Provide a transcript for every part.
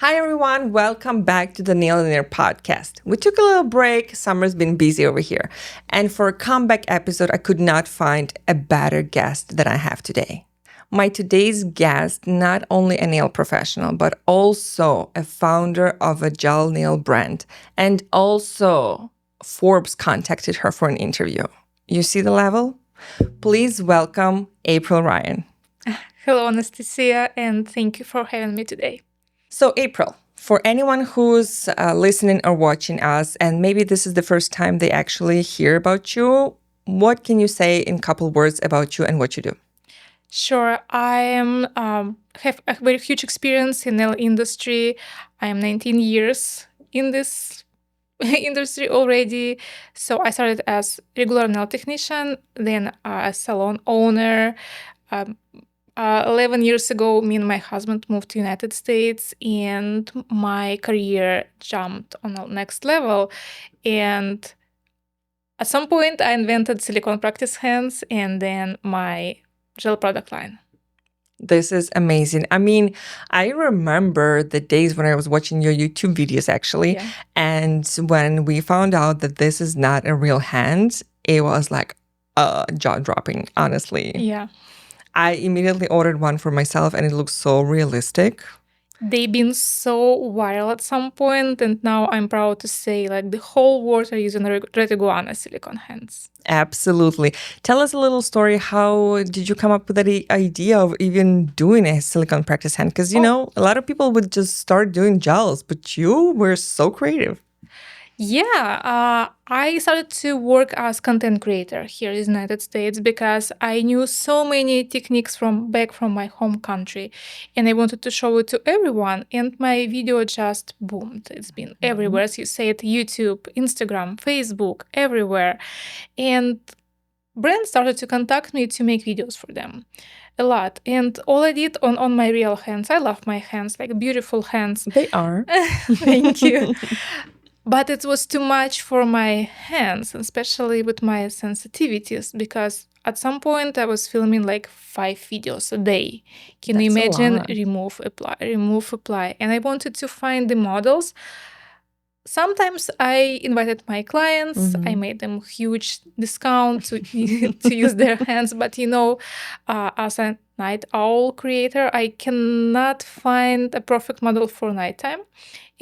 Hi, everyone. Welcome back to the Nail and Air podcast. We took a little break. Summer's been busy over here. And for a comeback episode, I could not find a better guest than I have today. My today's guest, not only a nail professional, but also a founder of a gel nail brand. And also, Forbes contacted her for an interview. You see the level? Please welcome April Ryan. Hello, Anastasiia, and thank you for having me today. So, April, for anyone who's listening or watching us, and maybe this is the first time they actually hear about you, what can you say in a couple words about you and what you do? Sure, have a very huge experience in nail industry. I am 19 years in this industry already. So I started as regular nail technician, then a salon owner. Um, 11 years ago, me and my husband moved to United States, and my career jumped on the next level. And at some point, I invented silicone practice hands and then my gel product line. This is amazing. I mean, I remember the days when I was watching your YouTube videos actually. Yeah. And when we found out that this is not a real hand, it was like jaw dropping, honestly. Yeah. I immediately ordered one for myself and it looks so realistic. They've been so viral at some point, and now I'm proud to say like the whole world are using Red Iguana silicone hands. Absolutely. Tell us a little story. How did you come up with that idea of even doing a silicone practice hand? Because, you know, a lot of people would just start doing gels, but you were so creative. Yeah, I started to work as content creator here in the United States because I knew so many techniques from my home country, and I wanted to show it to everyone. And my video just boomed. It's been everywhere, as you said, YouTube, Instagram, Facebook, everywhere. And brands started to contact me to make videos for them a lot. And all I did on my real hands, I love my hands, like beautiful hands. They are. Thank you. But it was too much for my hands, especially with my sensitivities, because at some point I was filming like 5 videos a day. Can you That's a imagine? lot. Remove, apply. And I wanted to find the models. Sometimes I invited my clients. I made them huge discount to use their hands. But as a night owl creator, I cannot find a perfect model for nighttime.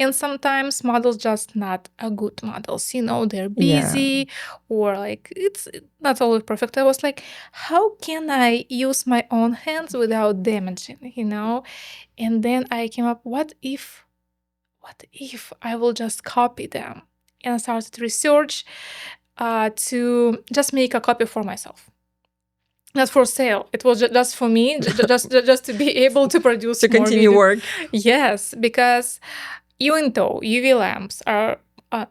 And sometimes models just not a good models. They're busy or like it's not always perfect. I was like, how can I use my own hands without damaging? And then I came up, what if I will just copy them? And I started research to just make a copy for myself. Not for sale. It was just for me, just to be able to produce To more continue video. work. Yes, because even though UV lamps are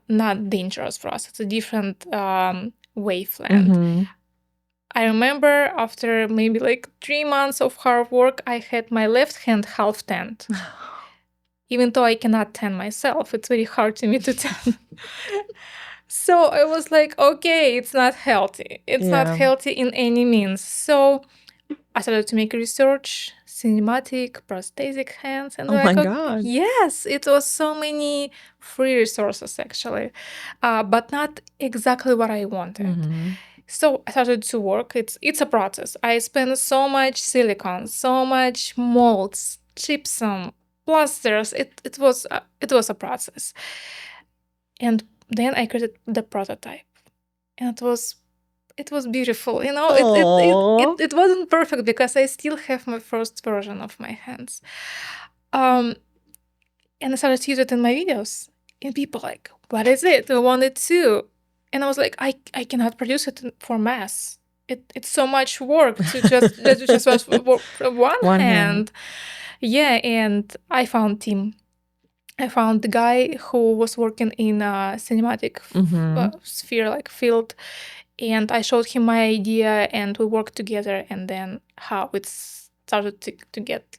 not dangerous for us, it's a different wavelength. I remember after maybe like 3 months of hard work, I had my left hand half tanned. Even though I cannot tan myself, it's very hard to me to tan. So I was like, okay, it's not healthy. It's not healthy in any means. So I started to make research, cinematic, prosthetic hands, and Oh my God. yes, it was so many free resources actually, but not exactly what I wanted. So I started to work. It's a process. I spent so much silicone, so much molds, gypsum, plasters. It was a process, and then I created the prototype, and it was beautiful. It wasn't perfect because I still have my first version of my hands. And I started to use it in my videos. And people like, what is it? I want it too. And I was like, I cannot produce it for mass. It's so much work to just one hand. Yeah, and I found Tim. I found the guy who was working in a cinematic sphere, like field. And I showed him my idea, and we worked together, and then how it started to get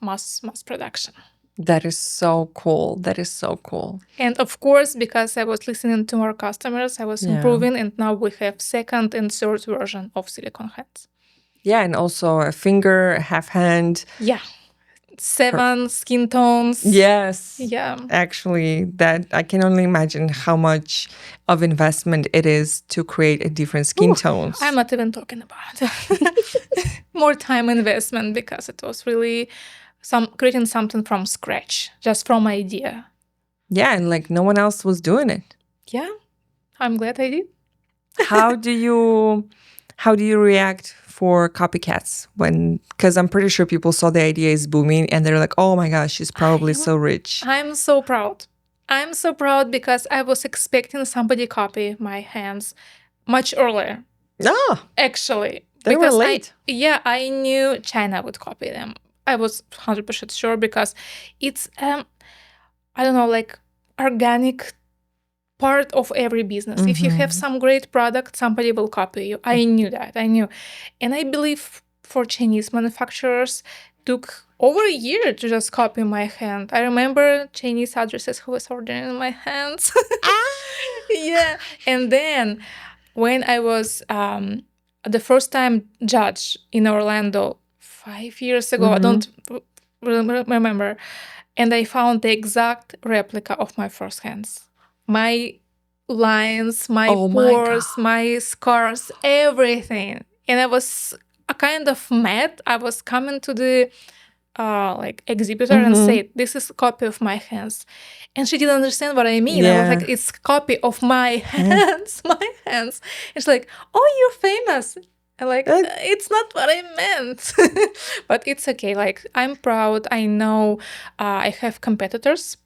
mass production. That is so cool. That is so cool. And of course, because I was listening to our customers, I was improving, and now we have second and third version of silicone hands. Yeah, and also a finger, half hand. Yeah. 7 skin tones. Yes. Yeah. Actually, that I can only imagine how much of investment it is to create a different skin tones. I'm not even talking about more time investment, because it was really creating something from scratch, just from idea. Yeah, and like no one else was doing it. Yeah, I'm glad I did. How do you react for copycats when, because I'm pretty sure people saw the idea is booming and they're like, oh my gosh, she's probably so rich. I'm so proud. I'm so proud because I was expecting somebody copy my hands much earlier. Ah, Actually, they were late. I knew China would copy them. I was 100% sure, because it's I don't know, like organic part of every business. If you have some great product, somebody will copy you. I knew that. I knew. And I believe for Chinese manufacturers took over a year to just copy my hand. I remember Chinese addresses who was ordering my hands. Yeah. And then when I was the first time judge in Orlando 5 years ago, I don't remember, and I found the exact replica of my first hands. My lines, my pores, my scars, everything. And I was a kind of mad. I was coming to the like exhibitor and said, this is a copy of my hands. And she didn't understand what I mean. I was like, it's copy of my hands, my hands. And she's like, oh, you're famous. And like, it's not what I meant. But it's okay. Like, I'm proud. I know I have competitors.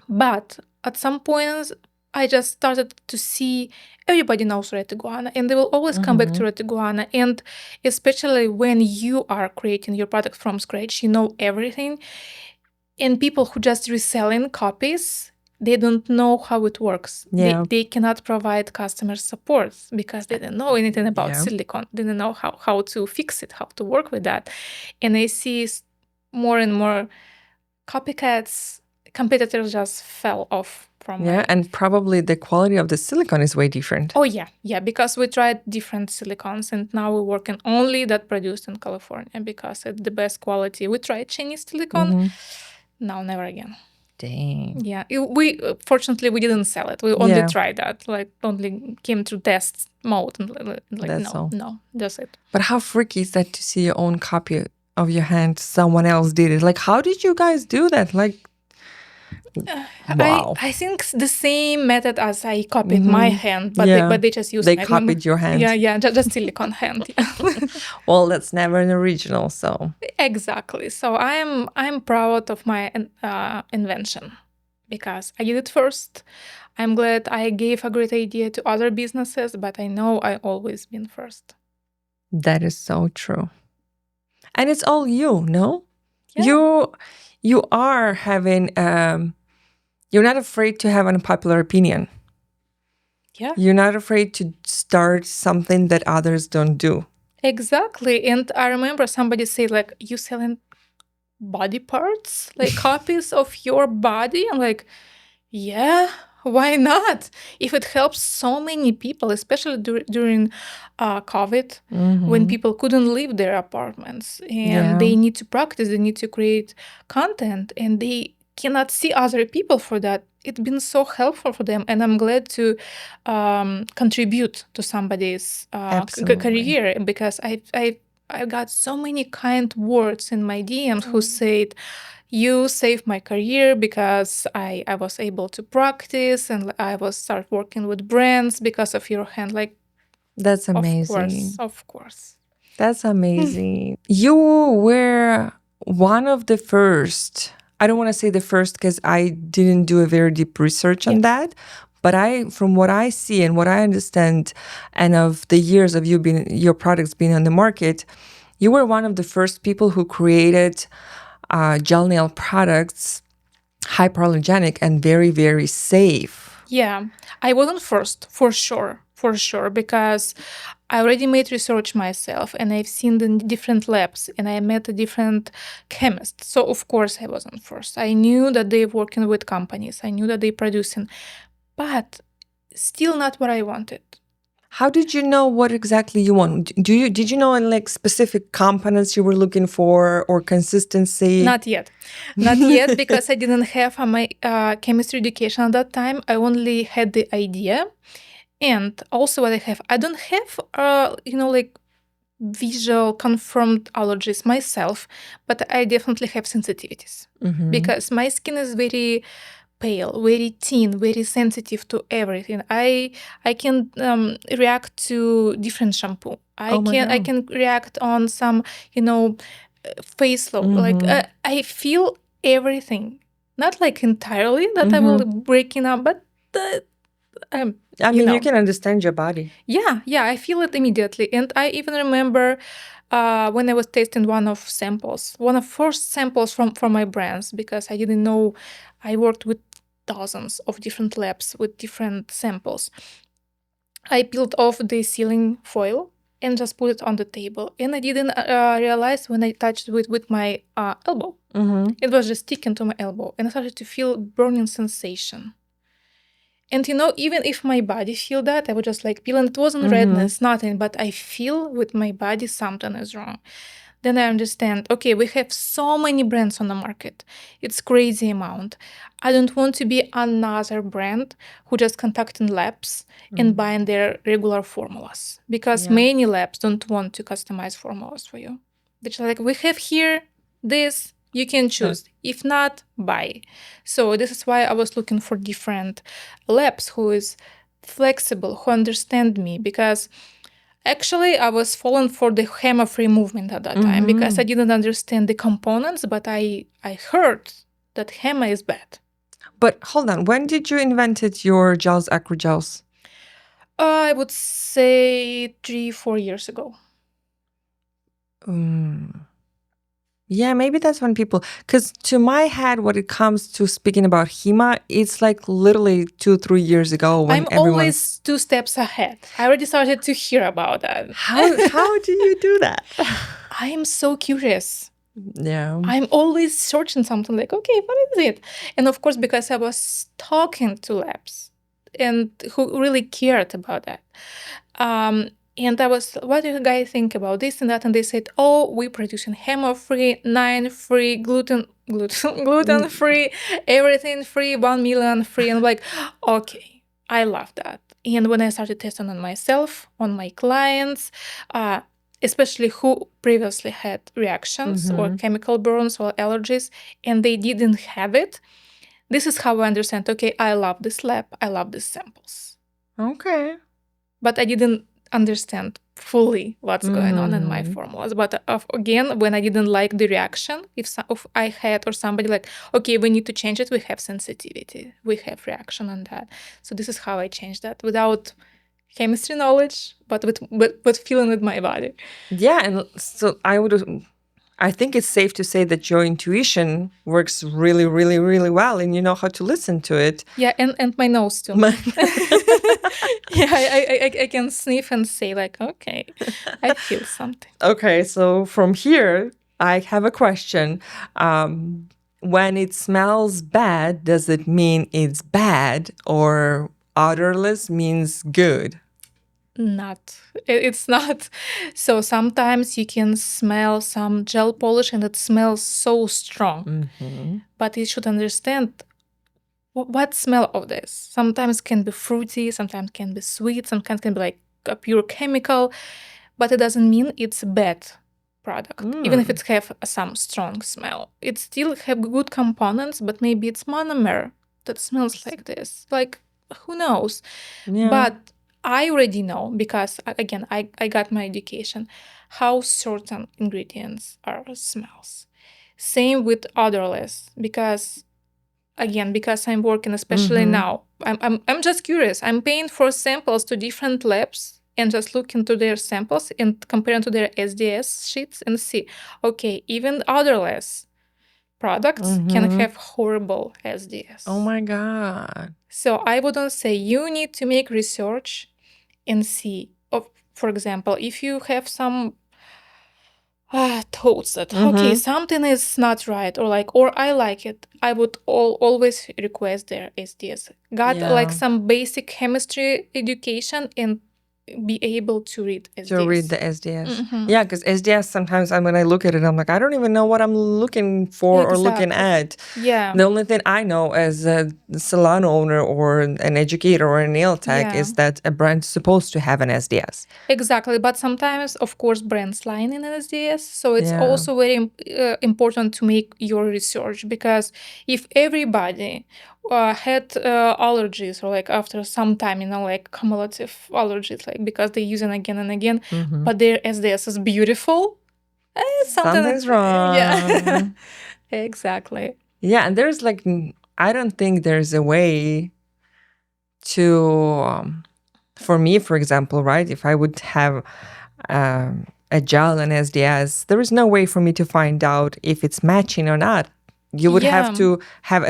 But at some point, I just started to see everybody knows Red Iguana, and they will always come back to Red Iguana. And especially when you are creating your product from scratch, you know everything. And people who just reselling copies, they don't know how it works. Yeah. They cannot provide customer support because they didn't know anything about silicone. They didn't know how to fix it, how to work with that. And I see more and more copycats, competitors just fell off from and probably the quality of the silicone is way different. Oh yeah, because we tried different silicones, and now we're working only that produced in California because it's the best quality. We tried Chinese silicone, now never again. Dang. Yeah, we fortunately we didn't sell it. We only tried that, like only came to test mode, and like That's all. No, that's it. But how freaky is that to see your own copy of your hand? Someone else did it. Like, how did you guys do that? Like, wow. I think it's the same method as I copied my hand, but they just used they copied your hand. Yeah, just silicone hand. Well, that's never an original, so exactly. So I'm proud of my invention because I did it first. I'm glad I gave a great idea to other businesses, but I know I always been first. That is so true. And it's all you, no? Yeah. You are having you're not afraid to have an unpopular opinion. Yeah. You're not afraid to start something that others don't do. Exactly. And I remember somebody say, like, you selling body parts, like copies of your body? I'm like, yeah, why not? If it helps so many people, especially during COVID, when people couldn't leave their apartments and they need to practice, they need to create content, and they cannot see other people for that. It's been so helpful for them, and I'm glad to contribute to somebody's career, because I got so many kind words in my DMs who said, you saved my career because I was able to practice and I was start working with brands because of your hand. Like, that's amazing. Of course. That's amazing. You were one of the first. I don't want to say the first because I didn't do a very deep research on that. But from what I see and what I understand, and of the years of your products being on the market, you were one of the first people who created gel nail products, hypoallergenic and very, very safe. Yeah, I wasn't first, for sure, because I already made research myself, and I've seen the different labs, and I met the different chemists. So of course I wasn't first. I knew that they're working with companies. I knew that they're producing, but still not what I wanted. How did you know what exactly you want? Did you know like specific components you were looking for or consistency? Not yet. Not yet, because I didn't have my chemistry education at that time. I only had the idea. And also what I don't have, like visual confirmed allergies myself, but I definitely have sensitivities because my skin is very pale, very thin, very sensitive to everything. I can react to different shampoo. I can react on some, face load. Like I feel everything, not like entirely that I will breaking up, but I mean, you can understand your body. Yeah, I feel it immediately. And I even remember when I was tasting one of first samples from my brands, because I didn't know. I worked with dozens of different labs with different samples. I peeled off the sealing foil and just put it on the table. And I didn't realize when I touched it with my elbow. It was just sticking to my elbow. And I started to feel burning sensation. And even if my body feel that, I would just like peel, and it wasn't redness, nothing, but I feel with my body something is wrong. Then I understand, okay, we have so many brands on the market. It's crazy amount. I don't want to be another brand who just contacting labs and buying their regular formulas, because many labs don't want to customize formulas for you. They're just like, we have here this, you can choose. If not, buy. So this is why I was looking for different labs who is flexible, who understand me, because actually I was falling for the HEMA-free movement at that time, because I didn't understand the components, but I heard that HEMA is bad. But hold on, when did you invented your gels, acrogels? I would say 3-4 years ago. Yeah, maybe that's when people, because to my head, when it comes to speaking about HEMA, it's like literally 2-3 years ago when I'm always 2 steps ahead. I already started to hear about that. How do you do that? I am so curious. Yeah. I'm always searching something like, okay, what is it? And of course, because I was talking to labs and who really cared about that. And I was, what do you guys think about this and that? And they said, oh, we're producing HEMA-free, 9-free, gluten-free, everything free, 1 million free. And I'm like, okay, I love that. And when I started testing on myself, on my clients, especially who previously had reactions or chemical burns or allergies, and they didn't have it, this is how I understand, okay, I love this lab, I love these samples. Okay. But I didn't understand fully what's going on in my formulas. But again, when I didn't like the reaction, if I had or somebody like, okay, we need to change it, we have sensitivity, we have reaction on that. So this is how I changed that without chemistry knowledge, but with feeling with my body. Yeah, and so I think it's safe to say that your intuition works really, really, really well, and you know how to listen to it. Yeah, and my nose too. Yeah, I can sniff and say like, okay, I feel something. Okay, so from here, I have a question. When it smells bad, does it mean it's bad, or odorless means good? Not. It's not. So sometimes you can smell some gel polish and it smells so strong. But you should understand what smell of this. Sometimes can be fruity, sometimes can be sweet, sometimes can be like a pure chemical, but it doesn't mean it's a bad product. Even if it have some strong smell, it still have good components, but maybe it's monomer that smells like this. Like, who knows? Yeah. But I already know, because again, I got my education, how certain ingredients are smells. Same with odorless, because I'm working, especially now, I'm just curious. I'm paying for samples to different labs and just looking to their samples and comparing to their SDS sheets and see, okay, even odorless products can have horrible SDS. Oh my God. So I wouldn't say, you need to make research and see. For example, if you have some thoughts that, okay, something is not right, or I like it, I would always request their SDS. Got like some basic chemistry education and be able to read SDS. To read the SDS. Yeah, because SDS, sometimes when I look at it, I'm like, I don't even know what I'm looking for or looking at. Yeah. The only thing I know as a salon owner or an educator or a nail tech is that a brand's supposed to have an SDS. Exactly. But sometimes, of course, brands line in SDS. So it's also very important to make your research, because if everybody had allergies, or like after some time, like cumulative allergies, like because they use it again and again, but their SDS is beautiful, something's wrong. Yeah. Exactly. Yeah, and there's I don't think there's a way to, for me, for example, right? If I would have a gel and SDS, there is no way for me to find out if it's matching or not. You would have to have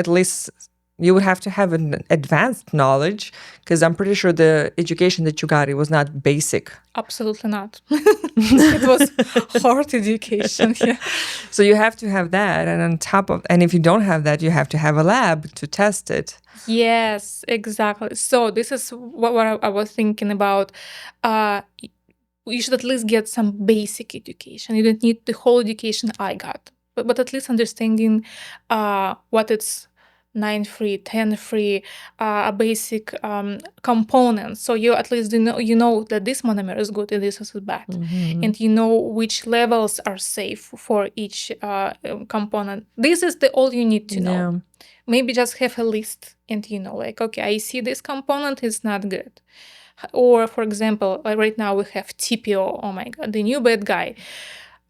you would have to have an advanced knowledge, because I'm pretty sure the education that you got, it was not basic. Absolutely not. It was hard education. Yeah. So you have to have that, and on top of, and if you don't have that, you have to have a lab to test it. Yes, exactly. So this is what I was thinking about. You should at least get some basic education. You don't need the whole education I got, but at least understanding what it's 9-free, 10-free, a basic components. So you at least you know that this monomer is good and this is bad, and you know which levels are safe for each component. This is all you need to know. Maybe just have a list, and like, okay, I see this component is not good. Or, for example, right now we have TPO. Oh my God, the new bad guy.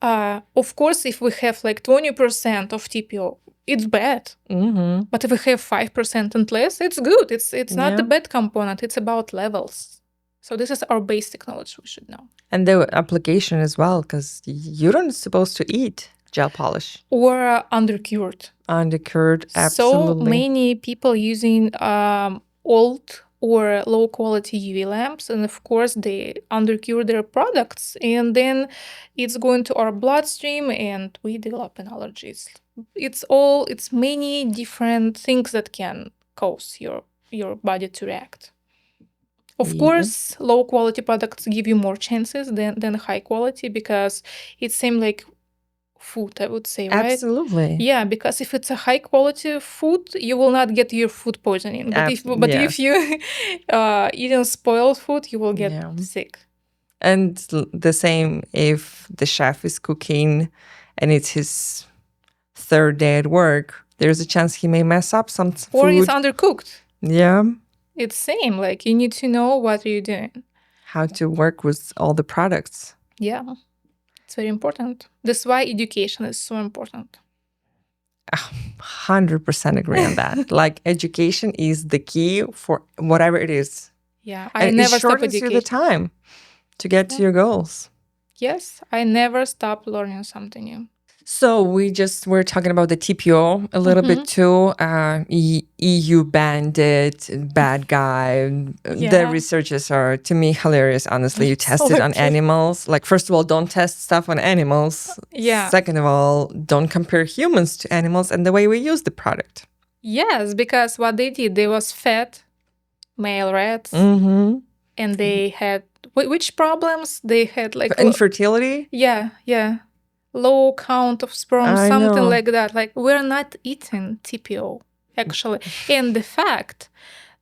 Of course, if we have like 20% of TPO, it's bad. But if we have 5% and less, it's good. It's not the bad component. It's about levels. So this is our basic knowledge we should know. And the application as well, because you're not supposed to eat gel polish. Or undercured. Undercured, absolutely. So many people using old or low quality UV lamps, and of course they undercure their products, and then it's going to our bloodstream and we develop allergies. It's many different things that can cause your body to react. Of course, low quality products give you more chances than high quality, because it seems like food, I would say, right? Absolutely. Yeah, because if it's a high quality food, you will not get your food poisoning. But if you eating spoiled food, you will get sick. And the same if the chef is cooking and it's his third day at work, there's a chance he may mess up some food. Or it's undercooked. Yeah. It's same. Like, you need to know what you're doing. How to work with all the products. Yeah. It's very important. That's why education is so important. 100% agree on that. Like, education is the key for whatever it is. Yeah, I never stop education. It shortens you the time to get to your goals. Yes, I never stop learning something new. So we're talking about the TPO a little bit too. EU banned it, bad guy. The researches are, to me, hilarious, honestly. You test it on animals. Like, first of all, don't test stuff on animals. Yeah. Second of all, don't compare humans to animals and the way we use the product. Yes, because what they did, they was fed male rats. And they had, which problems? They had like... infertility? Yeah. Low count of sperm, something like that. Like, we're not eating TPO, actually. And the fact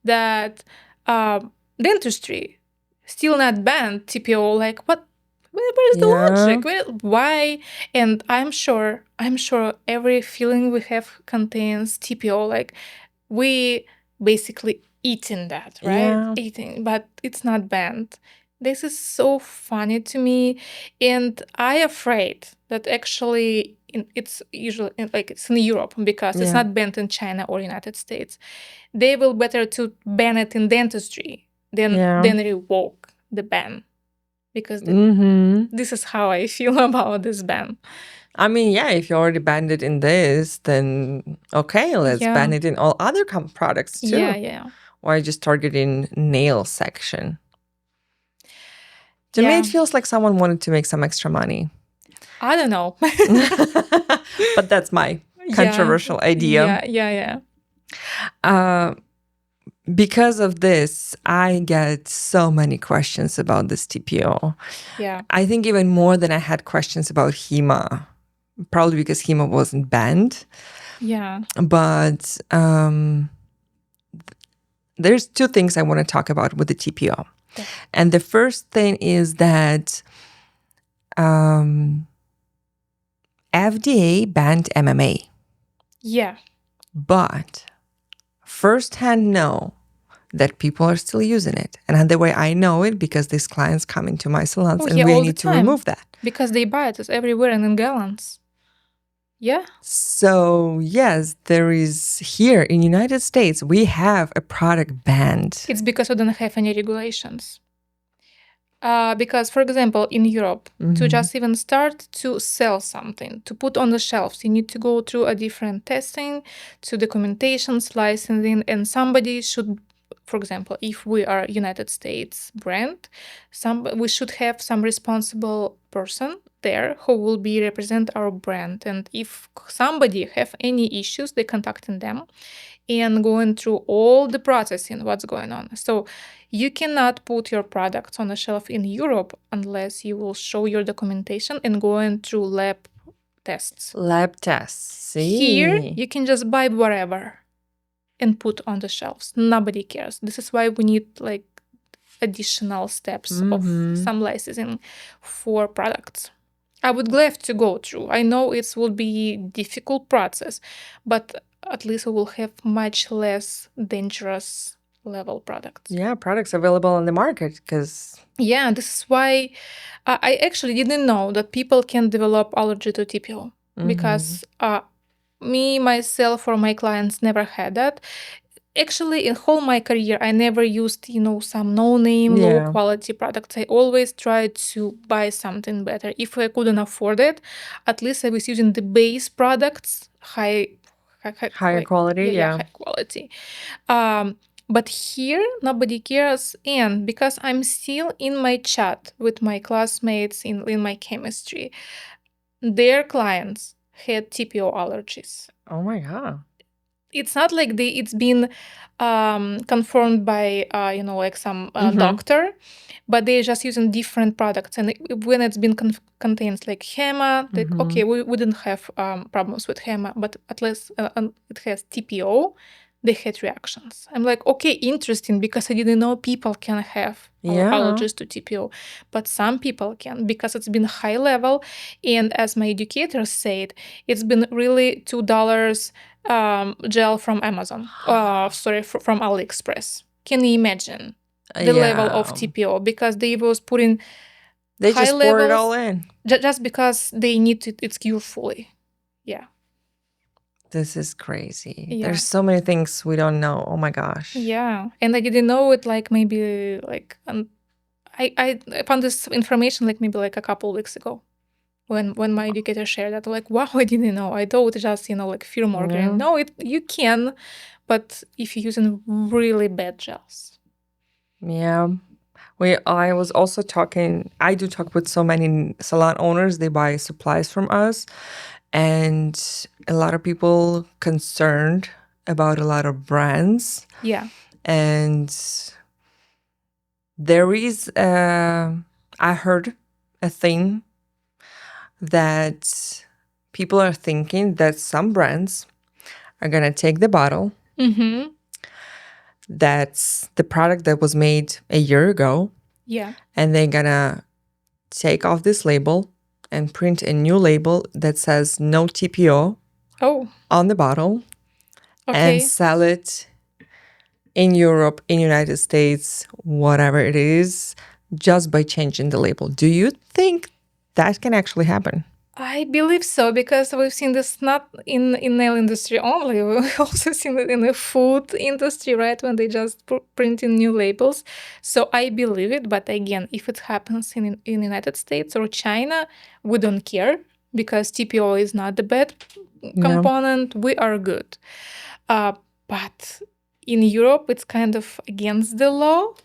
that dentistry still not banned TPO, like, what? Where is the logic? Why? And I'm sure every feeling we have contains TPO. Like, we basically eating that, right? Eating, but it's not banned. This is so funny to me, and I afraid that actually it's usually it's in Europe, because it's not banned in China or United States. They will better to ban it in dentistry than revoke the ban, because this is how I feel about this ban. I mean, yeah, if you already banned it in this, then okay, let's ban it in all other products too. Yeah. Why just targeting nail section? To me, it feels like someone wanted to make some extra money. I don't know. But that's my controversial idea. Yeah. because of this, I get so many questions about this TPO. Yeah. I think even more than I had questions about HEMA, probably because HEMA wasn't banned. Yeah. But there's two things I want to talk about with the TPO. Yeah. And the first thing is that FDA banned MMA. Yeah. But firsthand know that people are still using it. And the way I know it, because these clients come into my salons Oh, and yeah, we all the need to time. remove that. Because they buy it everywhere and in gallons. Yeah. So yes, there is here in United States, we have a product banned. It's because we don't have any regulations. Because, for example, in Europe, to just even start to sell something, to put on the shelves, you need to go through a different testing, to documentations, licensing, and somebody should, for example, if we are United States brand, we should have some responsible person there who will be represent our brand. And if somebody have any issues, they contacting them and going through all the processing, what's going on. So you cannot put your products on the shelf in Europe unless you will show your documentation and going through lab tests. Lab tests. See? Here, you can just buy whatever and put on the shelves. Nobody cares. This is why we need like additional steps of some licensing for products. I would love to go through. I know it will be difficult process, but at least we will have much less dangerous level products. Yeah, products available on the market because Yeah, this is why I actually didn't know that people can develop allergy to TPO because me, myself, or my clients never had that. Actually, in whole my career, I never used, some no-name, Yeah. low-quality products. I always tried to buy something better. If I couldn't afford it, at least I was using the base products, higher quality. Yeah. high quality. But here, nobody cares. And because I'm still in my chat with my classmates in my chemistry, their clients had TPO allergies. Oh my God. It's not like it's been confirmed by like some doctor, but they're just using different products. And when it's been contains like HEMA, like okay, we wouldn't have problems with HEMA, but at least it has TPO. They had reactions. I'm like, okay, interesting, because I didn't know people can have allergies to TPO, but some people can because it's been high level. And as my educator said, it's been really $2 gel from Amazon, from AliExpress. Can you imagine the level of TPO? Because they was putting They high just levels, pour it all in. Just because they need it cured fully. Yeah. This is crazy. Yeah. There's so many things we don't know. Oh my gosh. Yeah. And I didn't know it like maybe like I found this information like maybe like a couple weeks ago. When my educator shared that, like, wow, I didn't know. I thought just, like fear mongering. No, you can, but if you're using really bad gels. Yeah. I was also I do talk with so many salon owners. They buy supplies from us. And a lot of people concerned about a lot of brands. Yeah. And there is, I heard a thing that people are thinking that some brands are going to take the bottle. That's the product that was made a year ago. Yeah. And they're going to take off this label and print a new label that says no TPO on the bottle. Okay. And sell it in Europe, in United States, whatever it is, just by changing the label. Do you think that can actually happen? I believe so, because we've seen this not in nail industry only. We've also seen it in the food industry, right? When they just print in new labels. So I believe it. But again, if it happens in United States or China, we don't care, because TPO is not the bad component. We are good. But in Europe, it's kind of against the law.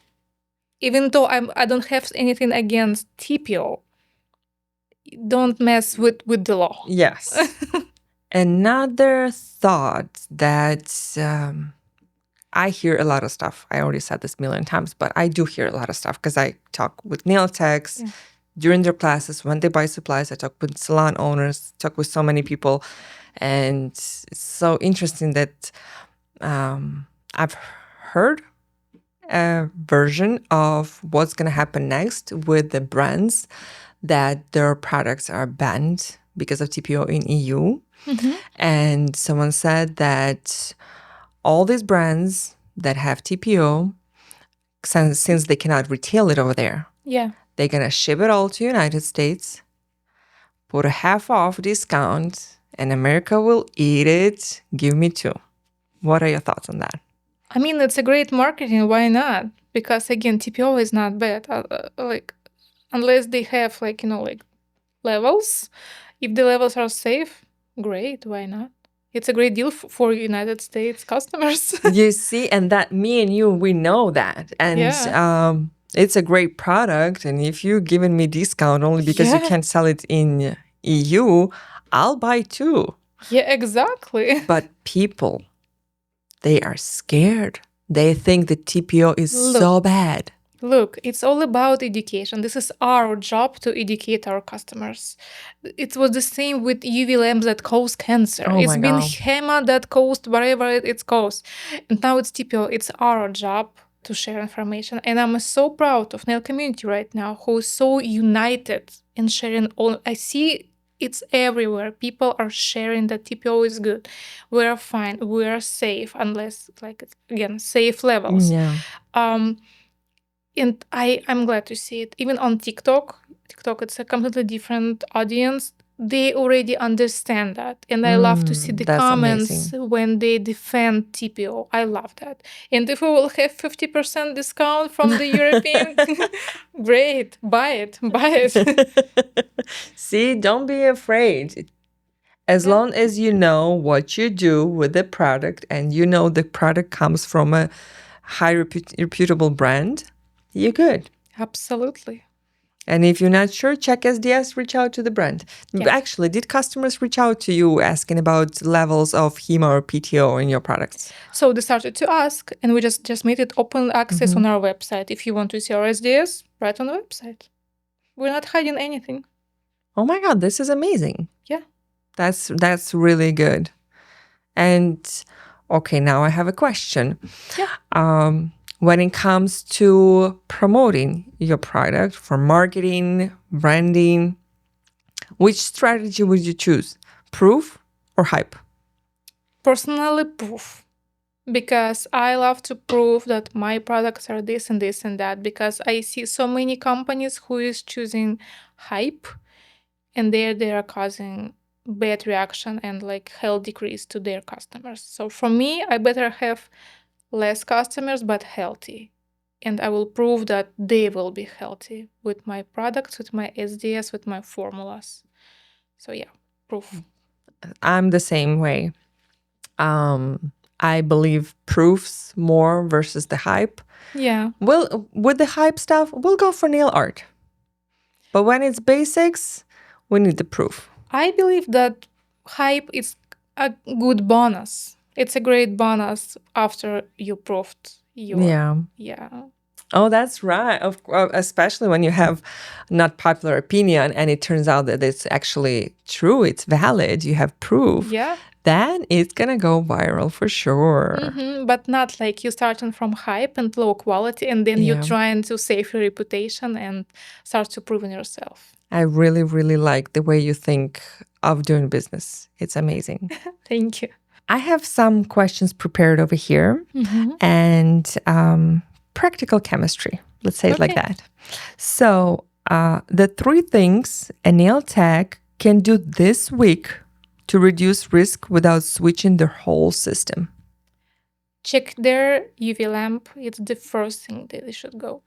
Even though I don't have anything against TPO, don't mess with the law. Yes. Another thought that I hear a lot of stuff. I already said this a million times, but I do hear a lot of stuff because I talk with nail techs during their classes when they buy supplies. I talk with salon owners, talk with so many people. And it's so interesting that I've heard a version of what's going to happen next with the brands that their products are banned because of TPO in EU. And someone said that all these brands that have TPO, since they cannot retail it over there, they're going to ship it all to United States, put a half off discount, and America will eat it. Give me two. What are your thoughts on that? I mean, it's a great marketing. Why not? Because again, TPO is not bad. Like, unless they have like levels. If the levels are safe, great. Why not? It's a great deal for United States customers. You see, and that me and you, we know that, and it's a great product. And if you're giving me discount only because you can't sell it in EU, I'll buy too. Yeah, exactly. But people, they are scared. They think the TPO is so bad. Look, it's all about education. This is our job to educate our customers. It was the same with UV lamps that cause cancer. It's been HEMA that caused whatever it's caused. And now it's TPO. It's our job to share information. And I'm so proud of nail community right now who is so united in sharing all. I see it's everywhere. People are sharing that TPO is good. We're fine. We're safe, unless, again, safe levels. Yeah. And I'm glad to see it. Even on TikTok, it's a completely different audience. They already understand that. And I love to see the comments when they defend TPO. I love that. And if we will have 50% discount from the European, great, buy it. See, don't be afraid. As long as you know what you do with the product and you know the product comes from a high reputable brand, you're good. Absolutely. And if you're not sure, check SDS, reach out to the brand. Actually, did customers reach out to you asking about levels of HEMA or PTO in your products? So they started to ask, and we just made it open access on our website. If you want to see our SDS, right on the website. We're not hiding anything. Oh my God, this is amazing. Yeah. That's really good. And okay, now I have a question. Yeah. When it comes to promoting your product for marketing, branding, which strategy would you choose? Proof or hype? Personally, proof. Because I love to prove that my products are this and this and that. Because I see so many companies who is choosing hype, and they are causing bad reaction and health decrease to their customers. So for me, I better have less customers but healthy, and I will prove that they will be healthy with my products, with my SDS, with my formulas. So yeah, proof. I'm the same way. I believe proofs more versus the hype. Yeah. Well, with the hype stuff, we'll go for nail art. But when it's basics, we need the proof. I believe that hype is a good bonus. It's a great bonus after you proved your... Yeah. Oh, that's right. Especially when you have not popular opinion and it turns out that it's actually true, it's valid, you have proof. Yeah. Then it's going to go viral for sure. But not like you starting from hype and low quality and then you're trying to save your reputation and start to prove yourself. I really, really like the way you think of doing business. It's amazing. Thank you. I have some questions prepared over here and practical chemistry. Let's say it like that. So the 3 things a nail tech can do this week to reduce risk without switching their whole system. Check their UV lamp. It's the first thing that they should go.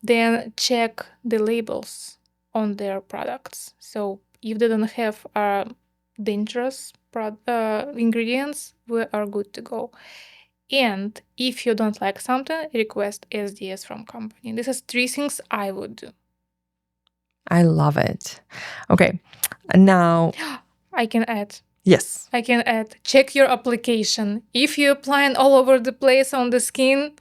Then check the labels on their products. So if they don't have dangerous ingredients, we are good to go. And if you don't like something, request SDS from company. This is 3 things I would do. I love it. Okay, now... I can add. Yes. I can add check your application. If you applying all over the place on the skin,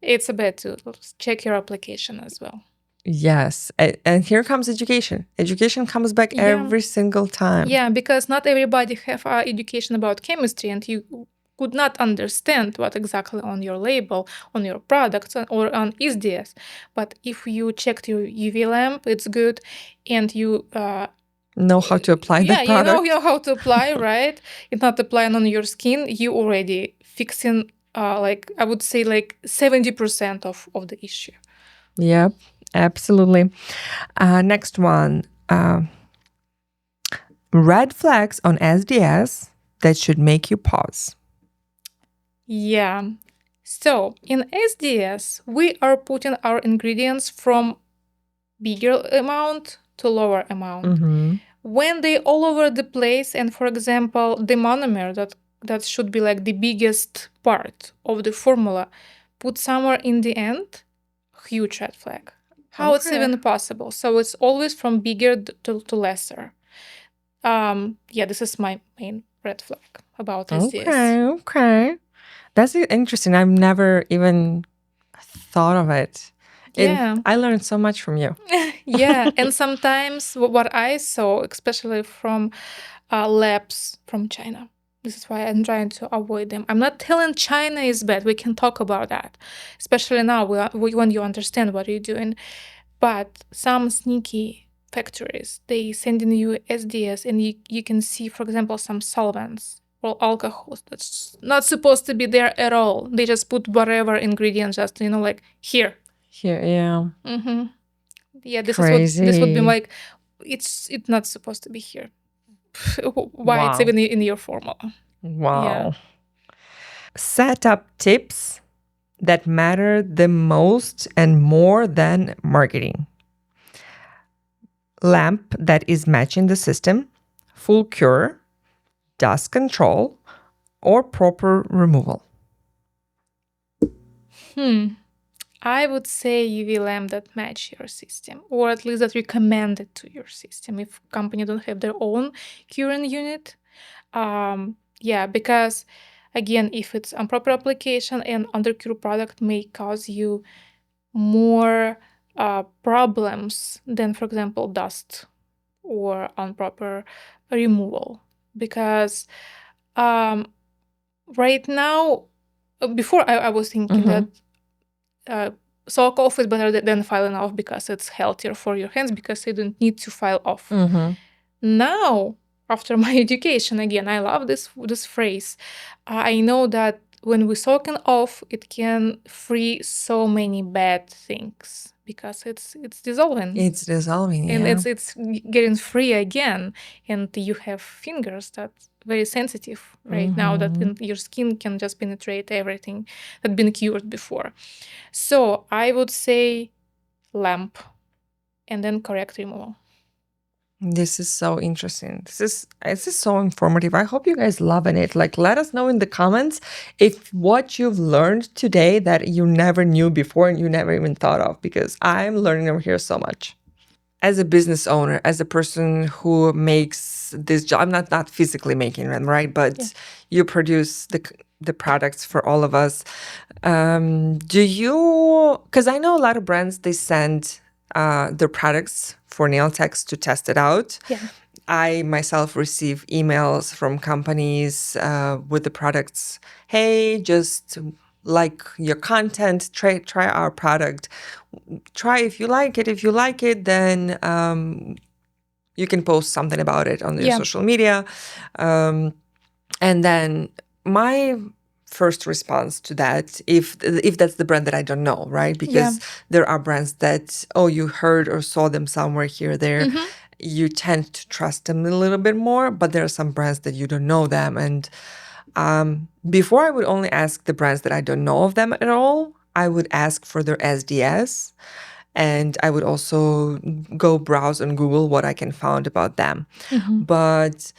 it's a bad tool. Check your application as well. Yes. And here comes education. Education comes back Yeah. every single time. Yeah, because not everybody have education about chemistry, and you could not understand what exactly on your label, on your products, or on SDS. But if you checked your UV lamp, it's good, and you Know how to apply yeah, the product. you know how to apply, right? It's not applying on your skin. You already fixing like I would say like 70% of the issue. Yep, absolutely. Next one. Red flags on SDS that should make you pause. Yeah. So in SDS, we are putting our ingredients from bigger amount to lower amount. When they all over the place, and for example, the monomer that should be like the biggest part of the formula, put somewhere in the end, huge red flag. How it's even possible? So it's always from bigger to lesser. Yeah, this is my main red flag about SDS. Okay. That's interesting. I've never even thought of it. Yeah. I learned so much from you. Yeah, and sometimes what I saw, especially from labs from China, this is why I'm trying to avoid them. I'm not telling China is bad. We can talk about that, especially now when you understand what you're doing. But some sneaky factories, they send in you SDS, and you can see, for example, some solvents or alcohols that's not supposed to be there at all. They just put whatever ingredients, just like here. Here, yeah. Mm-hmm. Yeah, this Crazy. this would be like, it's not supposed to be here. Why it's even in your formula? Wow. Yeah. Set up tips that matter the most and more than marketing. Lamp that is matching the system, full cure, dust control, or proper removal. I would say UV lamp that match your system, or at least that recommended to your system if company don't have their own curing unit. Yeah, because again, if it's improper application and undercure product may cause you more problems than, for example, dust or improper removal. Because right now, before I was thinking that soak off is better than filing off because it's healthier for your hands because you don't need to file off. Now, after my education, again, I love this phrase. I know that when we soaking off, it can free so many bad things because it's dissolving. It's dissolving, And yeah. it's getting free again, and you have fingers that's very sensitive right now that your skin can just penetrate everything that been cured before. So I would say lamp and then correct removal. This is so interesting. This is so informative. I hope you guys loving it. Like, let us know in the comments if what you've learned today that you never knew before and you never even thought of, because I'm learning over here so much. As a business owner, as a person who makes this job, I'm not physically making them, right? But you produce the products for all of us. Do you? Because I know a lot of brands, they send their products for nail techs to test it out. Yeah. I myself receive emails from companies with the products. Hey, just like your content, try our product. Try if you like it. If you like it, then you can post something about it on your social media. And then my first response to that, if that's the brand that I don't know, right? Because there are brands that, you heard or saw them somewhere here or there. You tend to trust them a little bit more, but there are some brands that you don't know them. And before I would only ask the brands that I don't know of them at all, I would ask for their SDS. And I would also go browse on Google what I can find about them. But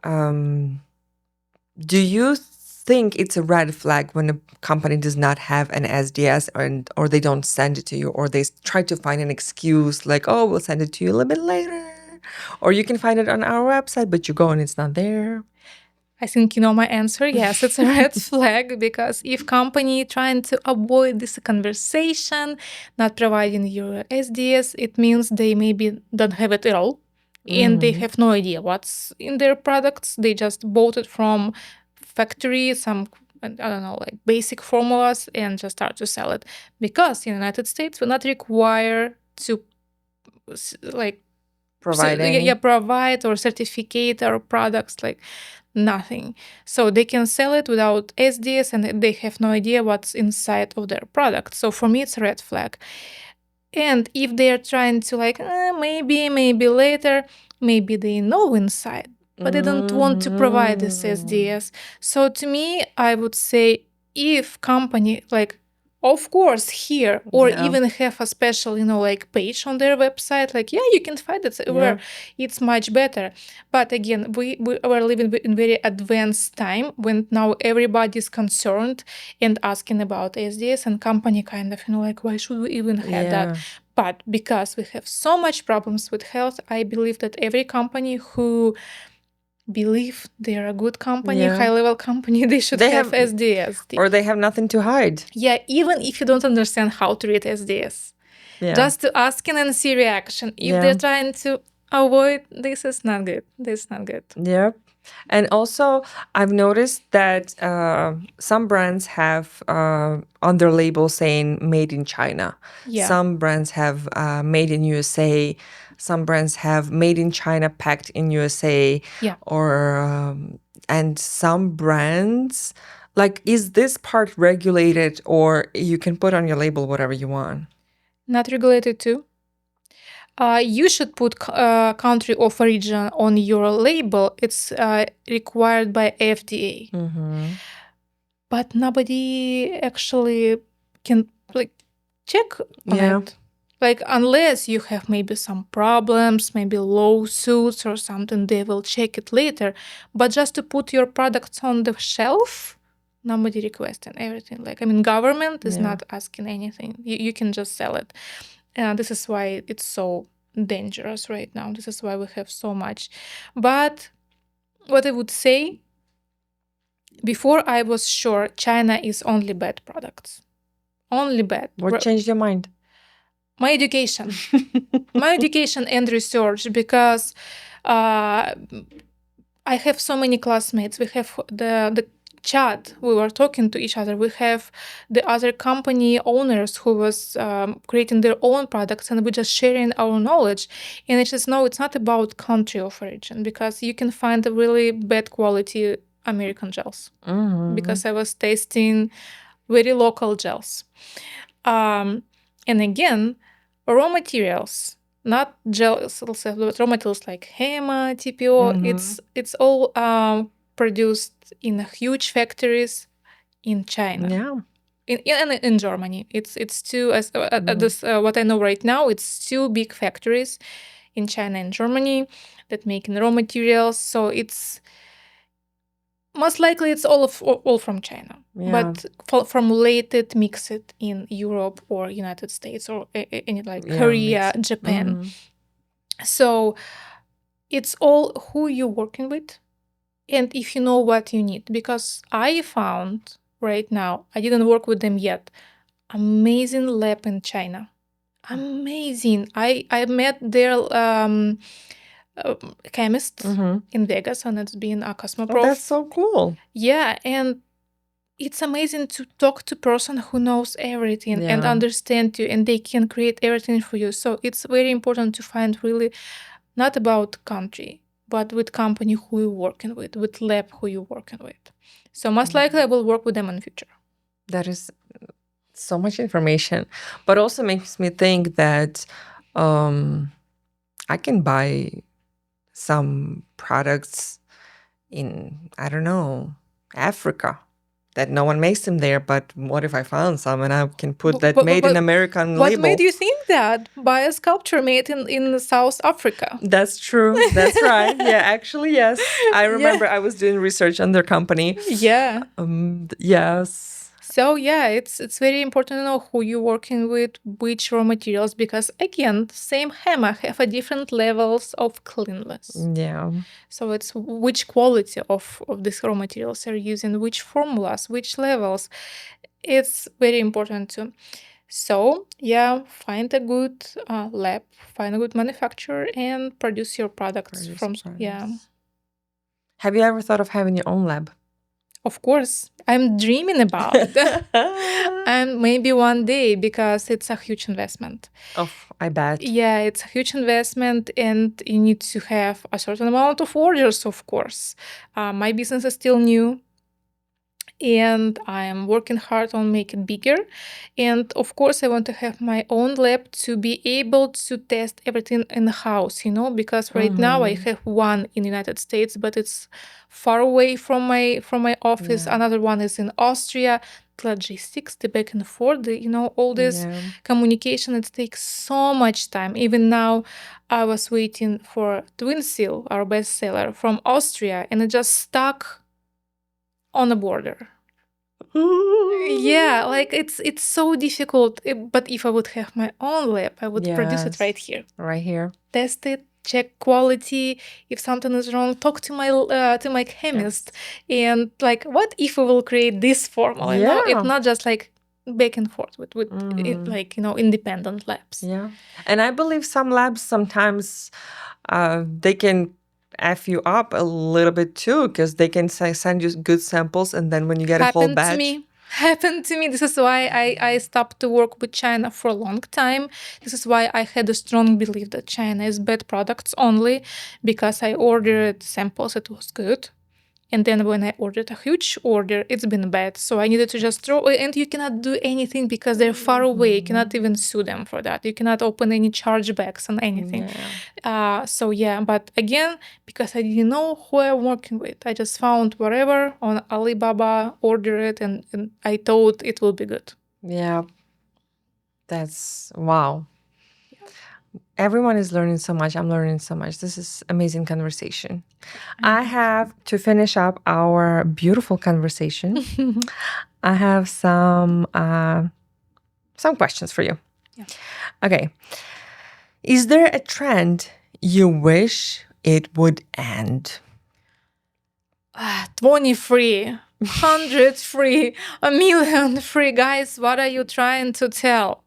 do you think it's a red flag when a company does not have an SDS or they don't send it to you, or they try to find an excuse like, we'll send it to you a little bit later, or you can find it on our website, but you go and it's not there? I think you know my answer. Yes, it's a red flag, because if company trying to avoid this conversation, not providing your SDS, it means they maybe don't have it at all. And they have no idea what's in their products. They just bought it from factory, some, I don't know, like basic formulas, and just start to sell it. Because in the United States, we're not required to like Providing. provide or certificate our products, like nothing. So they can sell it without SDS, and they have no idea what's inside of their product. So for me, it's a red flag. And if they're trying to like, maybe later, maybe they know inside, but they don't want to provide this SDS. So to me, I would say, if company like, of course, here, or even have a special, like page on their website, like, you can find it where it's much better. But again, we are living in very advanced time, when now everybody's concerned and asking about SDS, and company kind of, like, why should we even have that? But because we have so much problems with health, I believe that every company who believe they're a good company, high-level company, they should have SDS. Or they have nothing to hide. Yeah, even if you don't understand how to read SDS. Just to ask and see reaction. If they're trying to avoid, this is not good. This is not good. Yep. And also, I've noticed that some brands have on their label saying made in China. Some brands have made in USA. Some brands have made in China, packed in USA. Or and some brands, like, is this part regulated, or you can put on your label whatever you want? Not regulated too. You should put country of origin on your label. It's required by FDA. But nobody actually can like check on it. Like, unless you have maybe some problems, maybe lawsuits or something, they will check it later. But just to put your products on the shelf, nobody requesting everything. Like, I mean, government is not asking anything. You can just sell it. This is why it's so dangerous right now. This is why we have so much. But what I would say, before I was sure China is only bad products. Only bad. What changed your mind? My education. My education and research, because I have so many classmates. We have the chat, we were talking to each other. We have the other company owners who was creating their own products, and we're just sharing our knowledge. And it's just, no, it's not about country of origin, because you can find a really bad quality American gels. Because I was tasting very local gels. And again, raw materials, not gels, but raw materials like HEMA, TPO, it's all produced in huge factories in China. In Germany. It's two, what I know right now, it's two big factories in China and Germany that make raw materials. So it's most likely it's all from China, but formulated, mixed in Europe or United States or any Korea, Japan. So it's all who you're working with, and if you know what you need. Because I found right now, I didn't work with them yet, amazing lab in China. Amazing. I met their chemist in Vegas, and it's been a Cosmoprof. That's so cool. Yeah, and it's amazing to talk to a person who knows everything and understand you, and they can create everything for you. So it's very important to find really not about country, but with company who you're working with lab who you're working with. So most likely I will work with them in the future. That is so much information, but also makes me think that I can buy some products in, I don't know, Africa, that no one makes them there. But what if I found some and I can put that made in America on the label? What made you think that? Buy a sculpture made in South Africa. That's true. That's right. Yeah, actually, yes. I remember I was doing research on their company. Yeah. Yes. So yeah, it's very important to know who you're working with, which raw materials, because again, same hammer have a different levels of cleanliness. Yeah. So it's which quality of these raw materials are using, which formulas, which levels. It's very important too. So yeah, find a good lab, find a good manufacturer, and produce your products Produce from yeah. products. Have you ever thought of having your own lab? Of course, I'm dreaming about it. And maybe one day, because it's a huge investment. Oh, I bet. Yeah, it's a huge investment, and you need to have a certain amount of orders, of course. My business is still new, and I am working hard on making it bigger. And of course, I want to have my own lab to be able to test everything in the house, because right now I have one in the United States, but it's far away from my office. Yeah. Another one is in Austria. Logistics, the back and forth, all this Yeah. communication, it takes so much time. Even now, I was waiting for Twin Seal, our bestseller from Austria, and it just stuck on the border. Yeah, like it's so difficult. But if I would have my own lab, I would produce it right here. Right here. Test it, check quality. If something is wrong, talk to my chemist. And like, what if we will create this formula? Yeah. It's not just like back and forth with like independent labs. Yeah. And I believe some labs sometimes they can F you up a little bit too, because they can send you good samples, and then when you get a whole batch. Happened to me. This is why I stopped to work with China for a long time. This is why I had a strong belief that China is bad products only, because I ordered samples, it was good. And then when I ordered a huge order, it's been bad. So I needed to just throw it. And you cannot do anything because they're far away. You cannot even sue them for that. You cannot open any chargebacks on anything. So yeah, but again, because I didn't know who I'm working with, I just found whatever on Alibaba, ordered it, and I thought it will be good. Yeah. That's wow. Everyone is learning so much. I'm learning so much. This is amazing conversation. I have to finish up our beautiful conversation. I have some questions for you. Yeah. Okay. Is there a trend you wish it would end? 23, 100 free, a million free. Guys, what are you trying to tell?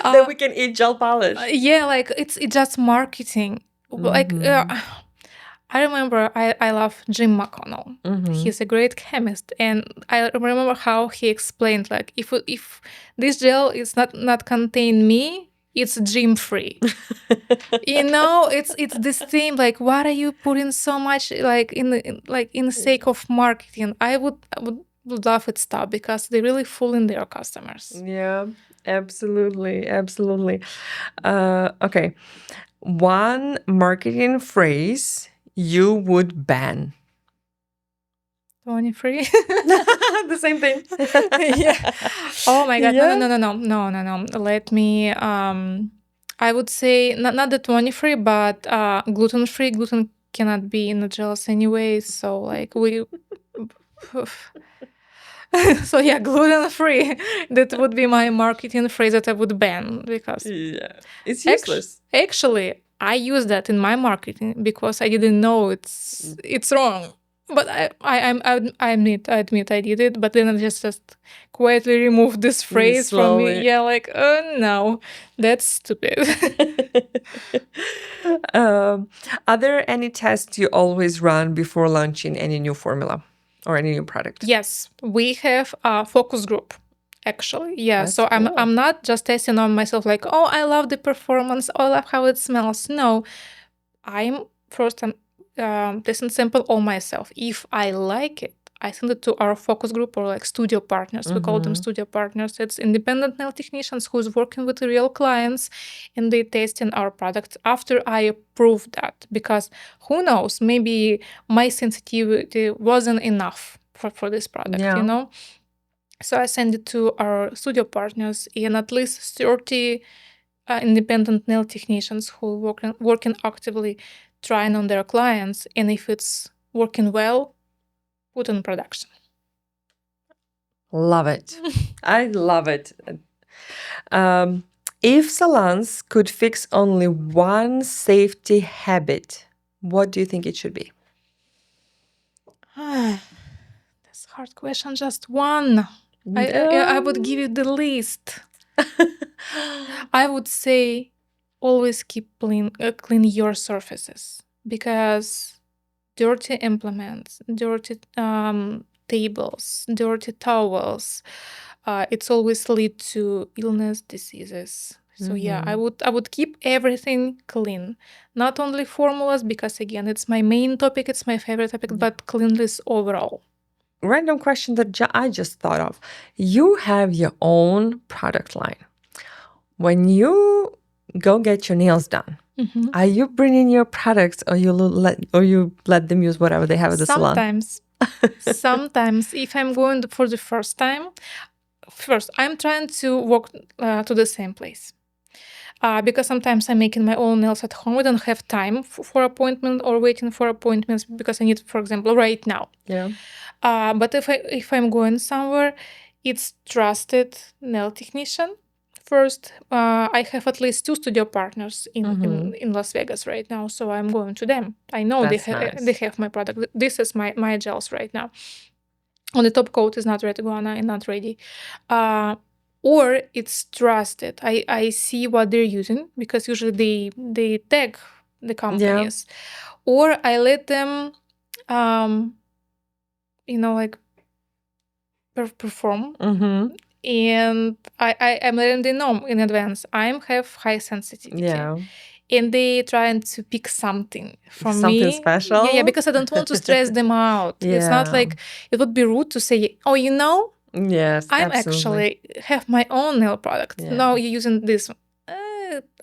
That we can eat gel polish. Yeah, like it's just marketing. Like I remember I love Jim McConnell. He's a great chemist, and I remember how he explained, like, if this gel is not contain me, it's Jim free. It's the same. Like, what are you putting so much like in the sake of marketing? I would love it stop, because they really fooling their customers. Yeah, absolutely, absolutely. Okay, one marketing phrase you would ban. 23. The same thing. Yeah. Oh my God. Yeah. No. Let me. I would say not the 23, but gluten free. Gluten cannot be in the gels anyway. So like we. So yeah, gluten free. That would be my marketing phrase that I would ban, because Yeah, it's useless. actually I use that in my marketing because I didn't know it's wrong. But I admit I did it. But then I just quietly removed this phrase from me. Slowly. Yeah, like, oh no, that's stupid. Are there any tests you always run before launching any new formula or any new product? Yes, we have a focus group. Actually, yeah. That's so cool. I'm not just testing on myself, like, oh, I love the performance, oh, I love how it smells. No, I'm testing sample on myself. If I like it, I send it to our focus group, or like studio partners. We call them studio partners. It's independent nail technicians who's working with real clients, and they testing our products after I approve that. Because who knows, maybe my sensitivity wasn't enough for this product, Yeah. So I send it to our studio partners, and at least 30 independent nail technicians who working actively, trying on their clients, and if it's working well, put in production. Love it. I love it. If salons could fix only one safety habit, what do you think it should be? That's a hard question. Just one. I would give you the list. I would say always keep clean your surfaces, because dirty implements, dirty tables, dirty towels, it's always lead to illness, diseases. So yeah, I would keep everything clean. Not only formulas, because again, it's my main topic, it's my favorite topic, but cleanliness overall. Random question that I just thought of. You have your own product line. When you go get your nails done, are you bringing your products, or you let them use whatever they have at the salon? Sometimes, if I'm going for the first time, I'm trying to walk to the same place. Because sometimes I'm making my own nails at home. We don't have time for appointment or waiting for appointments, because I need, for example, right now. Yeah. But if I'm going somewhere, it's trusted nail technician. First, I have at least 2 studio partners in Las Vegas right now, so I'm going to them. I know they have my product. This is my gels right now. On the top coat is not Red Iguana and not ready. Or it's trusted. I see what they're using, because usually they tag the companies. Or I let them like perform. And I'm letting them know in advance I have high sensitivity. Yeah. And they trying to pick something from Something me. special? Yeah, because I don't want to stress them out. It's not like, it would be rude to say, oh, Yes, I'm absolutely. actually have my own nail product. Yeah. No, you're using this one.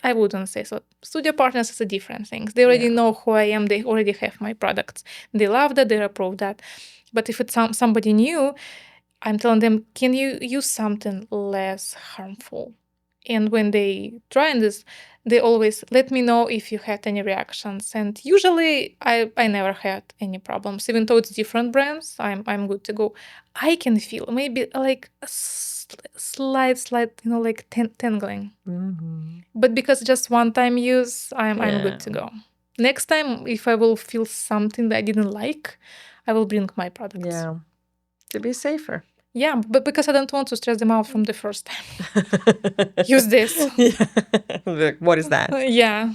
I wouldn't say so. Studio partners is a different thing. They already know who I am. They already have my products. They love that. They approve that. But if it's somebody new, I'm telling them, can you use something less harmful? And when they try this, they always let me know if you had any reactions. And usually I never had any problems. Even though it's different brands, I'm good to go. I can feel maybe like a slight, like tangling. But because just one time use, I'm good to go. Next time, if I will feel something that I didn't like, I will bring my products. Yeah, to be safer. Yeah, but because I don't want to stress them out from the first time. Use this. What is that? Yeah.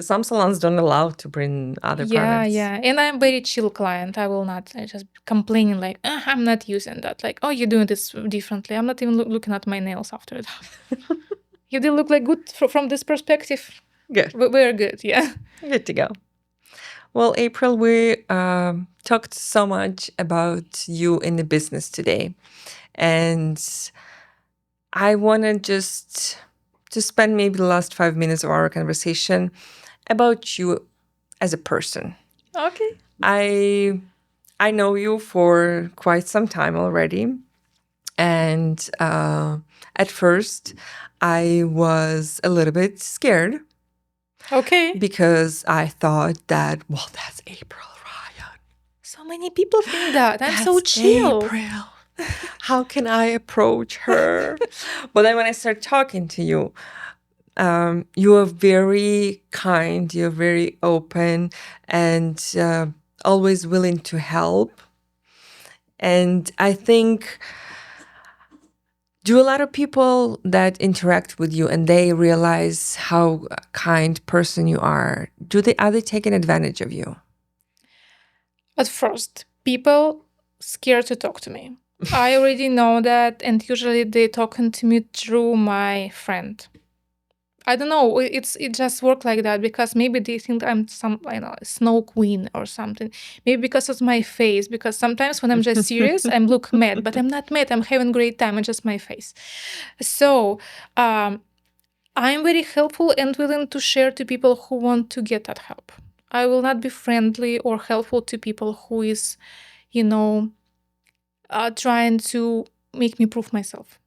Some salons don't allow to bring other products. Yeah. And I'm very chill client. I will not just complaining like, I'm not using that. Like, oh, you're doing this differently. I'm not even looking at my nails after that. You did look like good from this perspective. Good. We're good, yeah. Good to go. Well, April, we talked so much about you in the business today. And I want to just to spend maybe the last 5 minutes of our conversation about you as a person. Okay. I know you for quite some time already. And at first, I was a little bit scared. Okay. Because I thought that, well, that's April Ryan. So many people think that. I'm so chill. April. How can I approach her? But then when I start talking to you, you are very kind, you're very open, and always willing to help. And I think, do a lot of people that interact with you and they realize how kind person you are, are they taking advantage of you? At first, people scared to talk to me. I already know that, and usually they talking to me through my friend. I don't know. It just worked like that because maybe they think I'm some snow queen or something. Maybe because of my face. Because sometimes when I'm just serious, I look mad, but I'm not mad. I'm having a great time. It's just my face. So I'm very helpful and willing to share to people who want to get that help. I will not be friendly or helpful to people who is, trying to make me prove myself.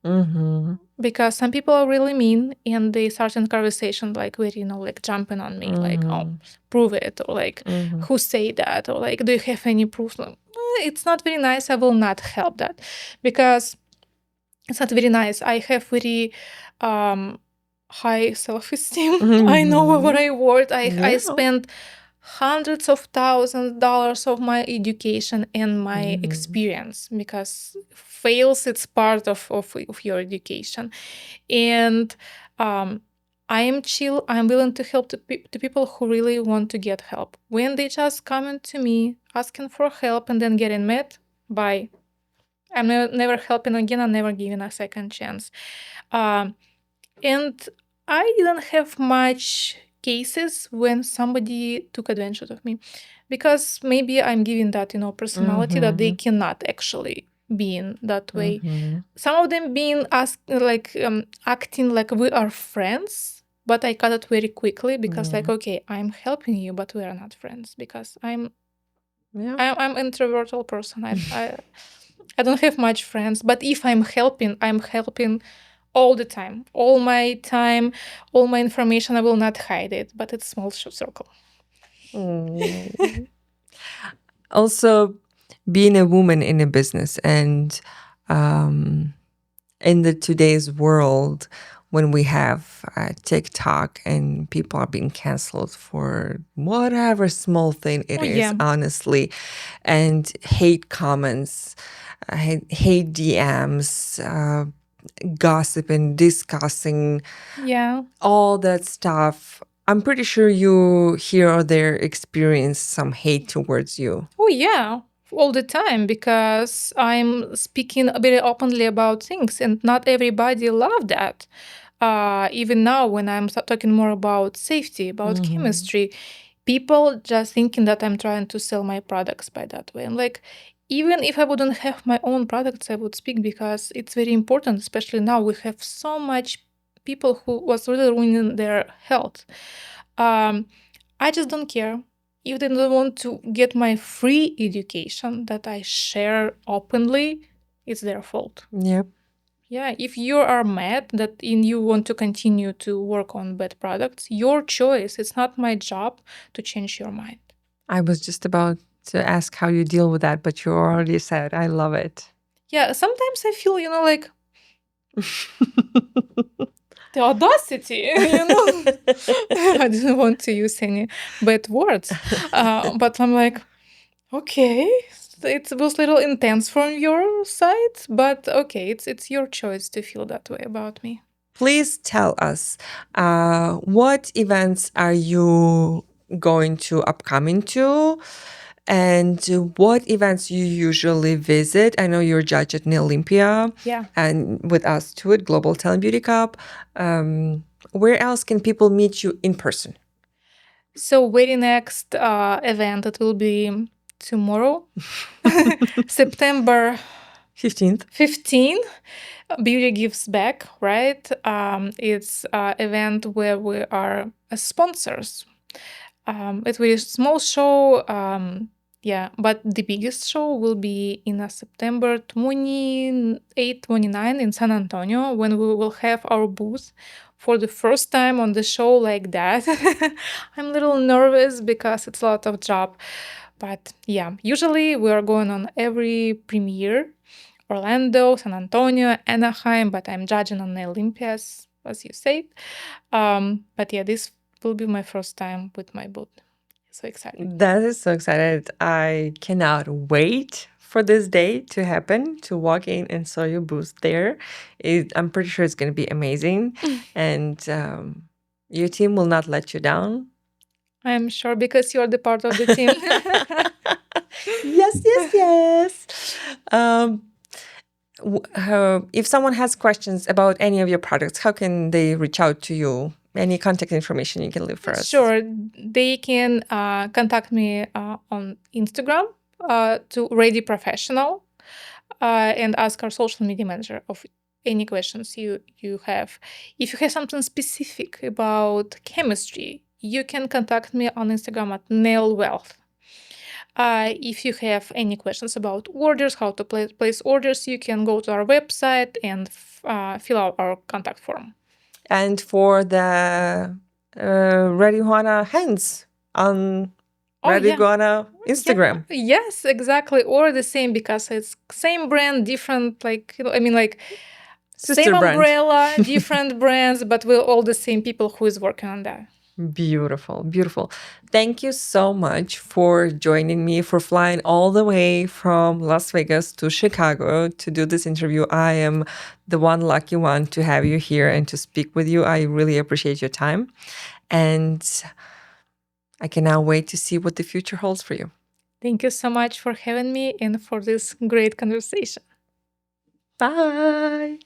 Because some people are really mean and they start in conversation like very, like jumping on me, like, oh, prove it, or like, who say that, or like, do you have any proof? It's not very nice. I will not help that because it's not very nice. I have very high self-esteem. I know what I worth. I spent hundreds of thousands of dollars of my education and my experience, because fails, it's part of your education. And I am chill. I'm willing to help the people who really want to get help. When they just coming to me asking for help and then getting mad, bye. I'm never helping again. I'm never giving a second chance. And I didn't have much cases when somebody took advantage of me, because maybe I'm giving that, personality that they cannot actually be in that way. Some of them being acting like we are friends, but I cut it very quickly, because okay, I'm helping you, but we are not friends, because I'm introverted person. I don't have much friends, but if I'm helping all the time, all my time, all my information. I will not hide it, but it's small circle. Also, being a woman in a business, and in the today's world, when we have TikTok and people are being canceled for whatever small thing it is, honestly, and hate comments, hate DMs, gossip and discussing, all that stuff. I'm pretty sure you here or there experience some hate towards you. Oh yeah, all the time, because I'm speaking very openly about things, and not everybody love that. Even now, when I'm talking more about safety, about chemistry, people just thinking that I'm trying to sell my products by that way. I'm like, even if I wouldn't have my own products, I would speak, because it's very important, especially now we have so much people who was really ruining their health. I just don't care. If they don't want to get my free education that I share openly, it's their fault. Yep. Yeah, if you are mad that you want to continue to work on bad products, your choice. It's not my job to change your mind. I was just about to ask how you deal with that, but you already said. I love it. Yeah, sometimes I feel, like the audacity, I didn't want to use any bad words, but I'm like, okay, it was a little intense from your side, but okay, it's your choice to feel that way about me. Please tell us, what events are you going to upcoming to, and what events you usually visit? I know you're a judge at Nail Olympia, and with us too at Global Talent Beauty Cup. Where else can people meet you in person? So very next event, it will be tomorrow, September 15th. 15. Beauty Gives Back, right? It's an event where we are sponsors. It will be a small show, but the biggest show will be in September 28, 29 in San Antonio, when we will have our booth for the first time on the show like that. I'm a little nervous because it's a lot of job. But yeah, usually we are going on every premiere. Orlando, San Antonio, Anaheim, but I'm judging on the Olympias, as you said. But yeah, this will be my first time with my booth. So excited. That is so excited. I cannot wait for this day to happen, to walk in and saw your booth there. I'm pretty sure it's going to be amazing. And your team will not let you down. I'm sure, because you're the part of the team. Yes. If someone has questions about any of your products, how can they reach out to you? Any contact information you can leave for us? Sure. They can contact me on Instagram to Ready Professional and ask our social media manager of any questions you have. If you have something specific about chemistry, you can contact me on Instagram at NailWealth. If you have any questions about orders, how to place orders, you can go to our website and fill out our contact form. And for the Red Iguana hands on Red Iguana Instagram. Yeah. Yes, exactly. Or the same, because it's same brand, different, Sister same brand. umbrella, different brands, but we're all the same people who is working on that. Beautiful, beautiful. Thank you so much for joining me, for flying all the way from Las Vegas to Chicago to do this interview. I am the one lucky one to have you here and to speak with you. I really appreciate your time. And I can now wait to see what the future holds for you. Thank you so much for having me and for this great conversation. Bye.